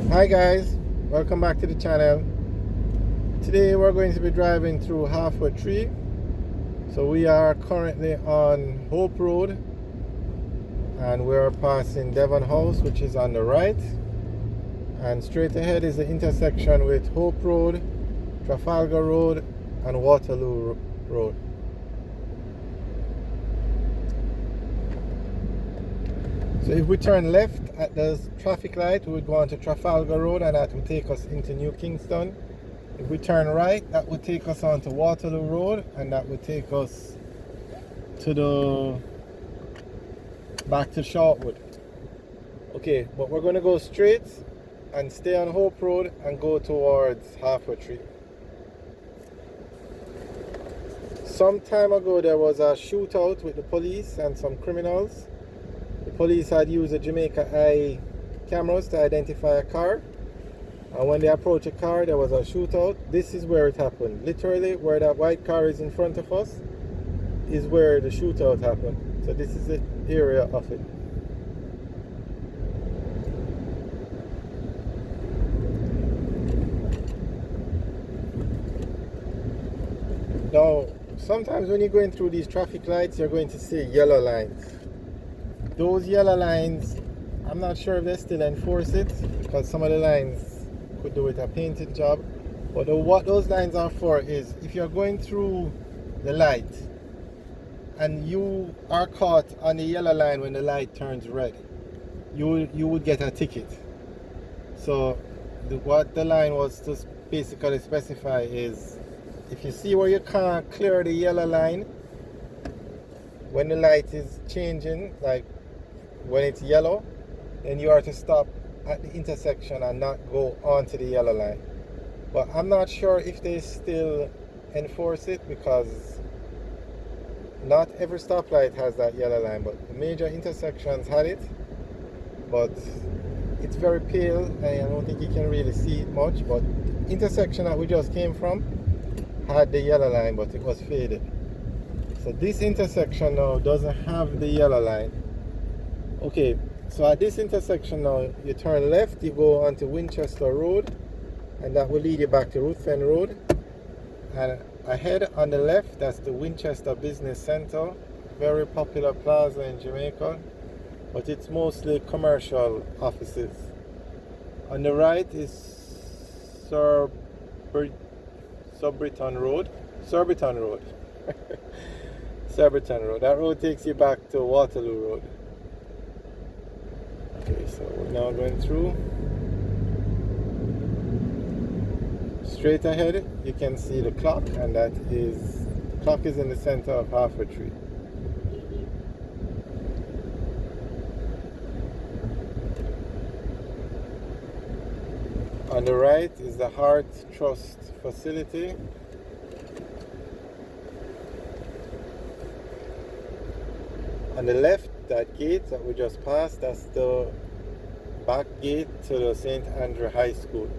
Hi guys, welcome back to the channel. Today we're going to be driving through Halfway Tree. So we are currently on Hope Road and we're passing Devon House, which is on the right, and straight ahead is the intersection with Hope Road, Trafalgar Road and Waterloo Road. So if we turn left at the traffic light, we would go onto Trafalgar Road and that would take us into New Kingston. If we turn right, that would take us onto Waterloo Road and that would take us to back to Shortwood. Okay, but we're going to go straight and stay on Hope Road and go towards Halfway Tree. Some time ago there was a shootout with the police and some criminals. The police had used the Jamaica Eye cameras to identify a car, and when they approached a car there was a shootout. This is where it happened. Literally where that white car is in front of us is where the shootout happened. So this is the area of it. Now sometimes when you're going through these traffic lights you're going to see yellow lines. Those yellow lines, I'm not sure if they still enforce it because some of the lines could do with a painting job. But what those lines are for is if you're going through the light and you are caught on the yellow line when the light turns red, you would get a ticket. So what the line was to basically specify is if you see where you can't clear the yellow line when the light is changing, like when it's yellow, then you are to stop at the intersection and not go onto the yellow line. But I'm not sure if they still enforce it because not every stoplight has that yellow line, but the major intersections had it. But it's very pale and I don't think you can really see it much. But the intersection that we just came from had the yellow line, but it was faded. So this intersection now doesn't have the yellow line. Okay, so at this intersection now, you turn left, you go onto Winchester Road, and that will lead you back to Ruthven Road. And ahead on the left, that's the Winchester Business Center, very popular plaza in Jamaica, but it's mostly commercial offices. On the right is Surbiton Road. Surbiton Road. That road takes you back to Waterloo Road. Okay, so we're now going through. Straight ahead, you can see the clock, and the clock is in the center of Halfway Tree. On the right is the Heart Trust facility. On the left, that gate that we just passed, that's the back gate to the St Andrew High School.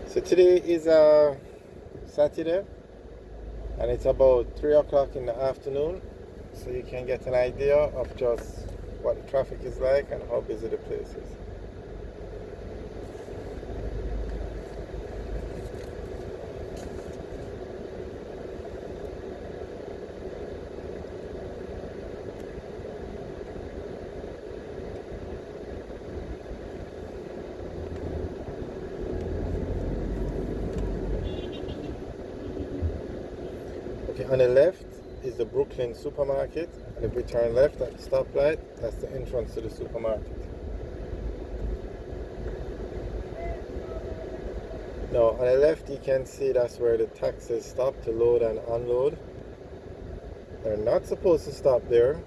So today is Saturday and it's about 3 o'clock in the afternoon. So you can get an idea of just what the traffic is like and how busy the place is. Okay, on the left is the Brooklyn supermarket, and if we turn left at the stoplight, that's the entrance to the supermarket. Now on the left you can see that's where the taxis stop to load and unload. They're not supposed to stop there.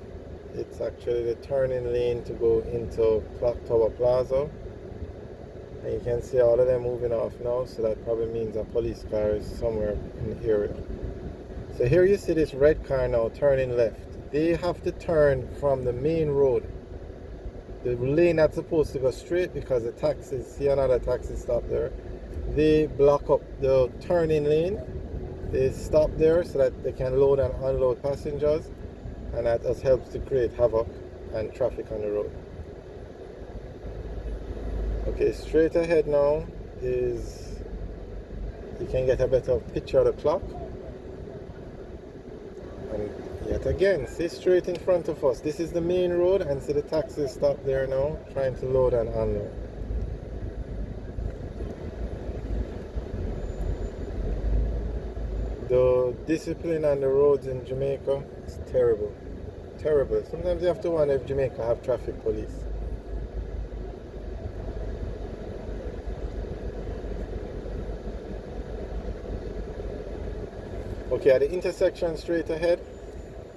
It's actually the turning lane to go into Clock Tower Plaza. And you can see all of them moving off now, so that probably means a police car is somewhere in the area. So here you see this red car now turning left. They have to turn from the main road the lane that's supposed to go straight, because the taxis, see another taxi stop there, they block up the turning lane. They stop there so that they can load and unload passengers, and that just helps to create havoc and traffic on the road. Okay, straight ahead now is, you can get a better picture of the clock. And yet again, see straight in front of us, this is the main road, and see the taxis stop there now trying to load and unload. The discipline on the roads in Jamaica is terrible. Terrible. Sometimes you have to wonder if Jamaica have traffic police. Okay, at the intersection straight ahead,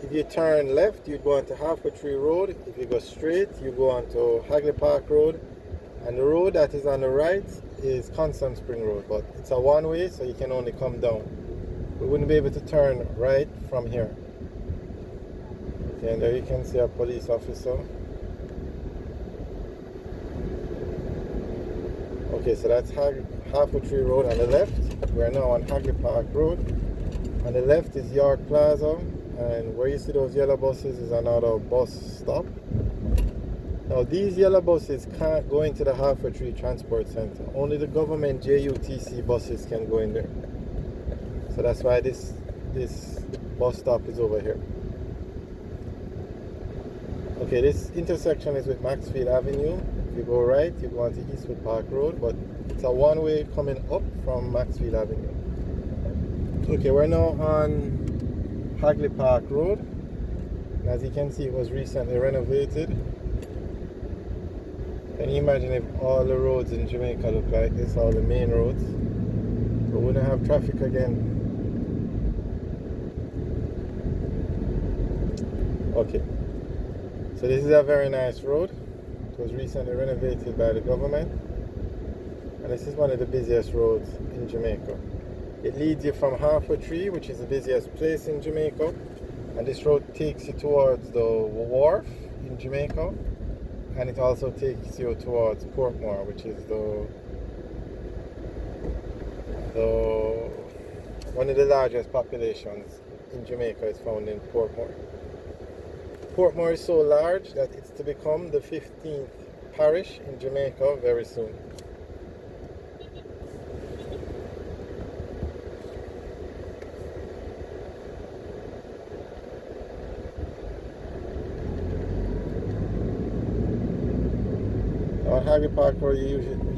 if you turn left, you go onto Halfway Tree Road. If you go straight, you go onto Hagley Park Road. And the road that is on the right is Constant Spring Road, but it's a one-way, so you can only come down. We wouldn't be able to turn right from here. Okay, and there you can see a police officer. Okay, so that's Halfway Tree Road on the left. We're now on Hagley Park Road. On the left is York Plaza, and where you see those yellow buses is another bus stop. Now these yellow buses can't go into the Halfway Tree Transport Center. Only the government JUTC buses can go in there. So that's why this bus stop is over here. Okay, this intersection is with Maxfield Avenue. If you go right, you go onto Eastwood Park Road, but it's a one-way coming up from Maxfield Avenue. Okay, we're now on Hagley Park Road. And as you can see, it was recently renovated. Can you imagine if all the roads in Jamaica look like this, all the main roads? We wouldn't have traffic again. Okay, so this is a very nice road. It was recently renovated by the government, and this is one of the busiest roads in Jamaica. It leads you from Halfway Tree, which is the busiest place in Jamaica, and this road takes you towards the wharf in Jamaica, and it also takes you towards Portmore, which is the one of the largest populations in Jamaica is found in Portmore. Portmore is so large that it's to become the 15th parish in Jamaica very soon. On Hagley Park Road,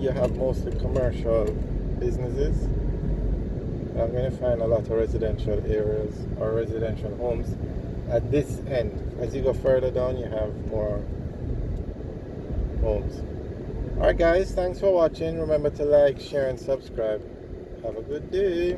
you have mostly commercial businesses. I'm going to find a lot of residential areas or residential homes at this end. As you go further down, you have more homes. Alright guys, thanks for watching. Remember to like, share and subscribe. Have a good day.